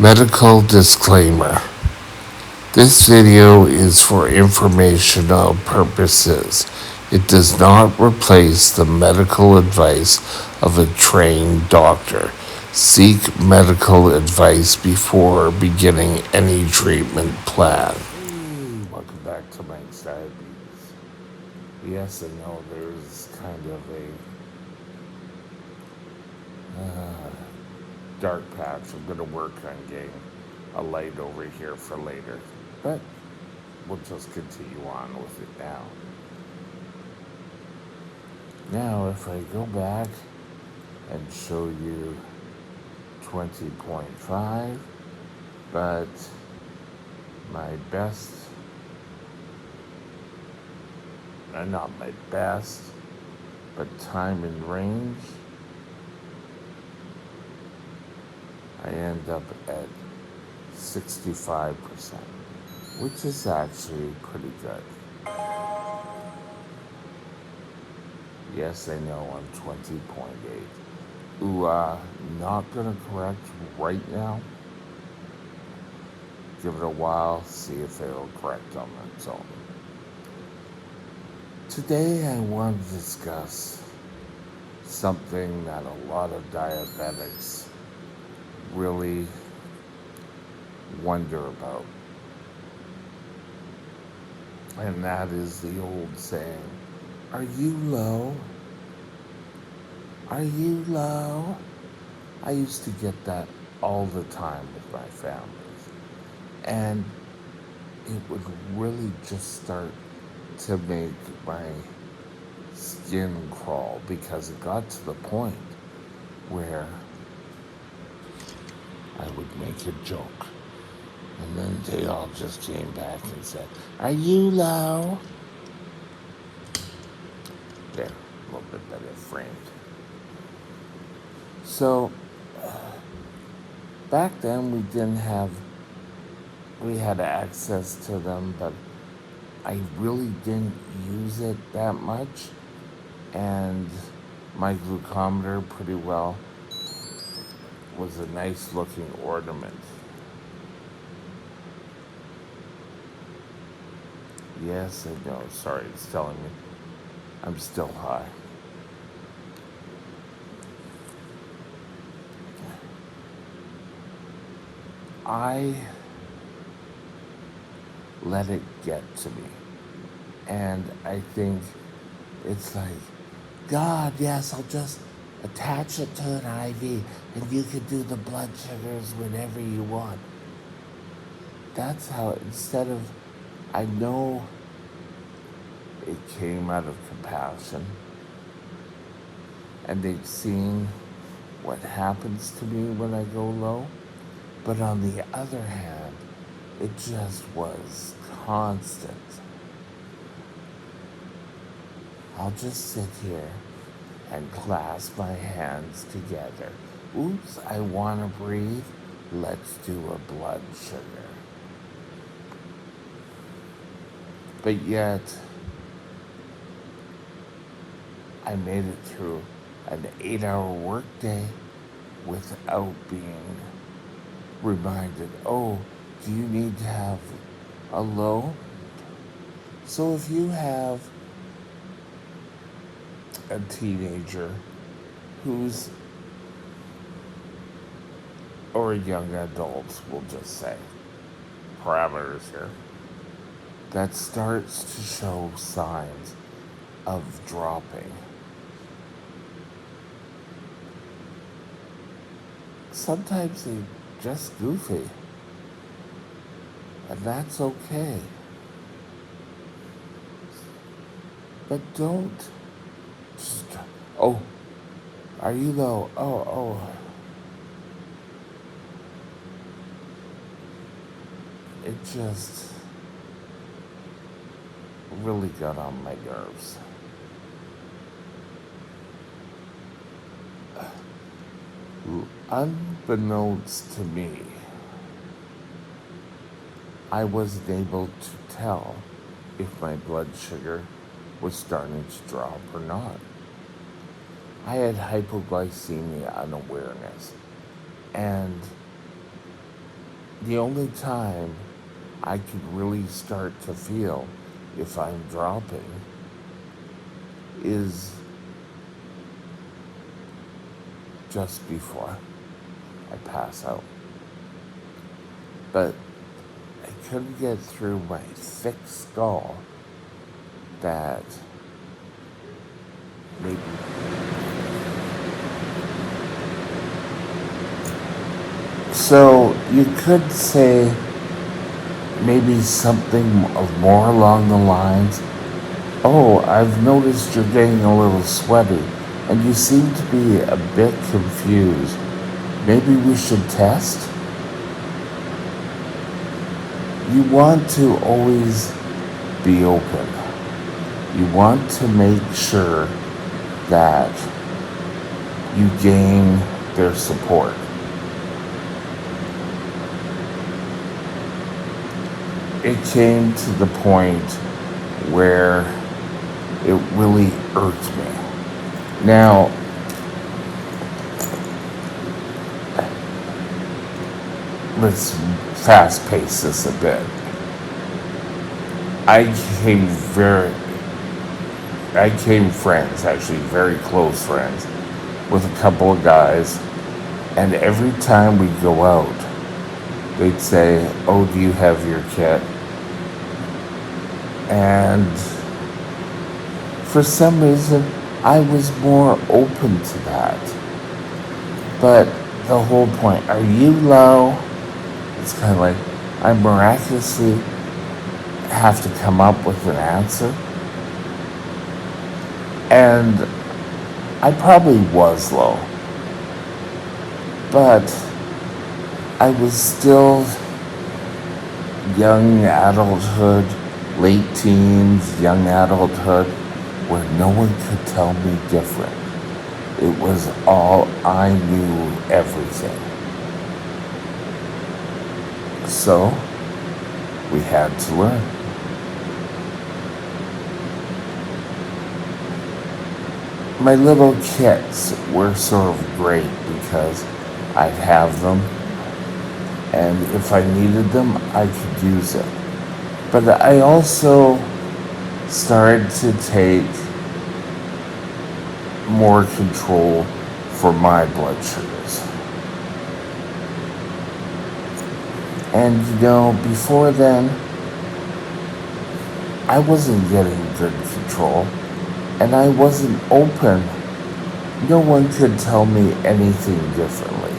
Medical disclaimer. This video is for informational purposes. It does not replace the medical advice of a trained doctor. Seek medical advice before beginning any treatment plan. Welcome back to Mike's Diabetes. Yes, I know there's kind of a dark patch. I'm going to work on getting a light over here for later. But we'll just continue on with it now. Now, if I go back and show you 20.5, but my best, not my best, but time in range, I end up at 65%, which is actually pretty good. Yes, I know I'm 20.8. Ooh, not gonna correct right now. Give it a while, see if it'll correct on its own. Today I want to discuss something that a lot of diabetics really wonder about. And that is the old saying, are you low? Are you low? I used to get that all the time with my families. And it would really just start to make my skin crawl because it got to the point where I would make a joke. And then they all just came back and said, are you low? There, a little bit better framed. So, back then we had access to them, but I really didn't use it that much. And my glucometer pretty well was a nice looking ornament. Yes, I know, sorry, it's telling me I'm still high. I let it get to me. And I think it's like, God, yes, I'll just attach it to an IV and you can do the blood sugars whenever you want. That's how, instead of, I know it came out of compassion and they've seen what happens to me when I go low. But on the other hand, it just was constant. I'll just sit here and clasp my hands together. Oops, I want to breathe. Let's do a blood sugar. But yet, I made it through an 8-hour workday without being reminded, oh, do you need to have a low? So if you have a teenager who's, or a young adult, we'll just say, parameters here, that starts to show signs of dropping. Sometimes they're just goofy, and that's okay. But don't just, oh, are you low? Oh. It just really got on my nerves. Unbeknownst to me, I wasn't able to tell if my blood sugar was starting to drop or not. I had hypoglycemia unawareness, and The only time I can really start to feel if I'm dropping is just before I pass out. But I couldn't get through my thick skull that maybe. So you could say maybe something of more along the lines, oh, I've noticed you're getting a little sweaty and you seem to be a bit confused. Maybe we should test? You want to always be open. You want to make sure that you gain their support. It came to the point where it really irked me. Now, let's fast pace this a bit. I became very, I became friends, actually very close friends, with a couple of guys, and every time we'd go out, they'd say, oh, do you have your kit? And for some reason, I was more open to that. But the whole point, are you low? It's kind of like I miraculously have to come up with an answer. And I probably was low, but I was still young adulthood, late teens, young adulthood, where no one could tell me different. It was all I knew everything. So we had to learn. My little kits were sort of great because I'd have them, and if I needed them, I could use it. But I also started to take more control for my blood sugars. And before then, I wasn't getting good control, and I wasn't open. No one could tell me anything differently.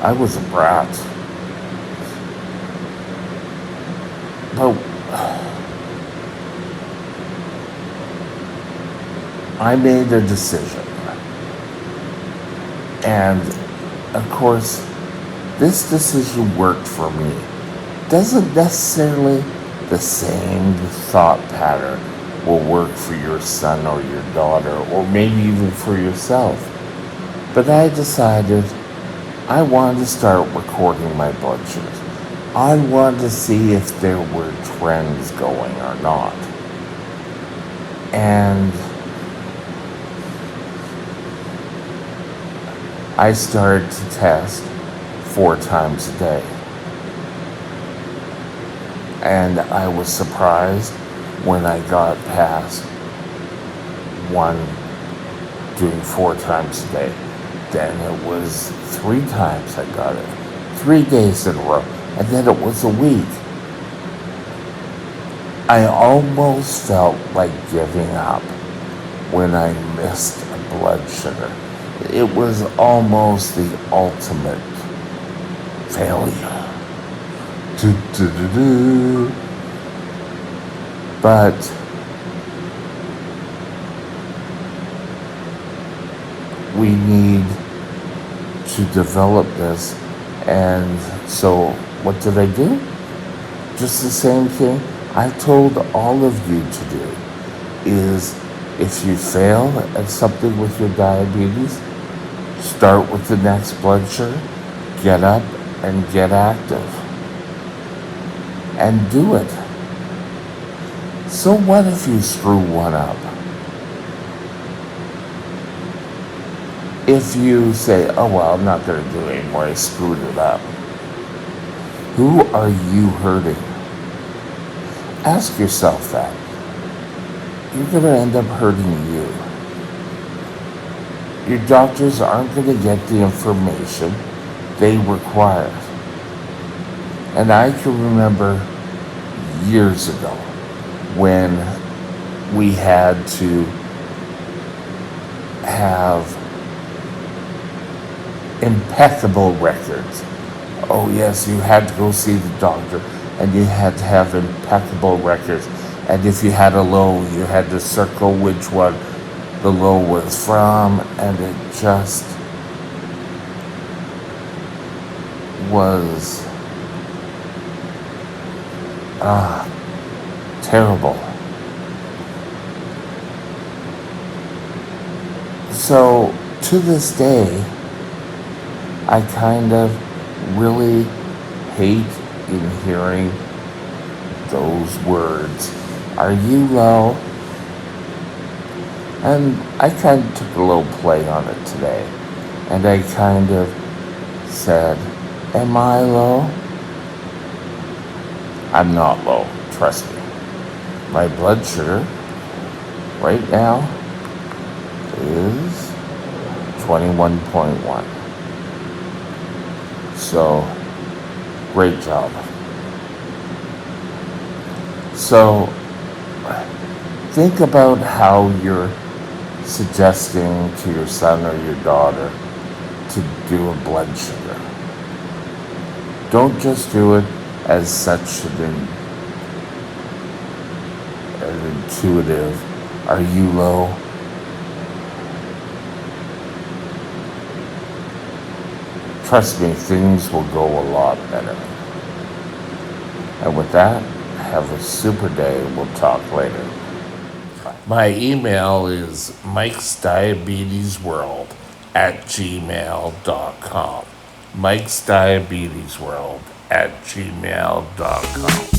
I was a brat. But I made a decision. And of course, this decision worked for me. Doesn't necessarily the same thought pattern will work for your son or your daughter, or maybe even for yourself. But I decided I wanted to start recording my blood sugars. I wanted to see if there were trends going or not. And I started to test 4 times a day. And I was surprised when I got past doing 4 times a day. Then it was 3 times I got it. 3 days in a row. And then it was a week. I almost felt like giving up when I missed a blood sugar. It was almost the ultimate failure. But we need to develop this. And so what did I do? Just the same thing I told all of you to do is if you fail at something with your diabetes, start with the next blood sugar, get up and get active. And do it. So what if you screw one up? If you say, oh, well, I'm not going to do it anymore, I screwed it up, who are you hurting? Ask yourself that. You're going to end up hurting you. Your doctors aren't going to get the information they require. And I can remember years ago when we had to have impeccable records. Oh, yes, you had to go see the doctor and you had to have impeccable records. And if you had a low, you had to circle which one the low was from, and it just was terrible. So to this day, I kind of really hate in hearing those words. Are you low? And I kind of took a little play on it today. And I kind of said, am I low? I'm not low, trust me. My blood sugar right now is 21.1. So, great job. So, think about how you're suggesting to your son or your daughter to do a blood sugar. Don't just do it as such an intuitive, are you low? Trust me, things will go a lot better. And with that, have a super day. We'll talk later. My email is mikesdiabetesworld@gmail.com. mikesdiabetesworld@gmail.com.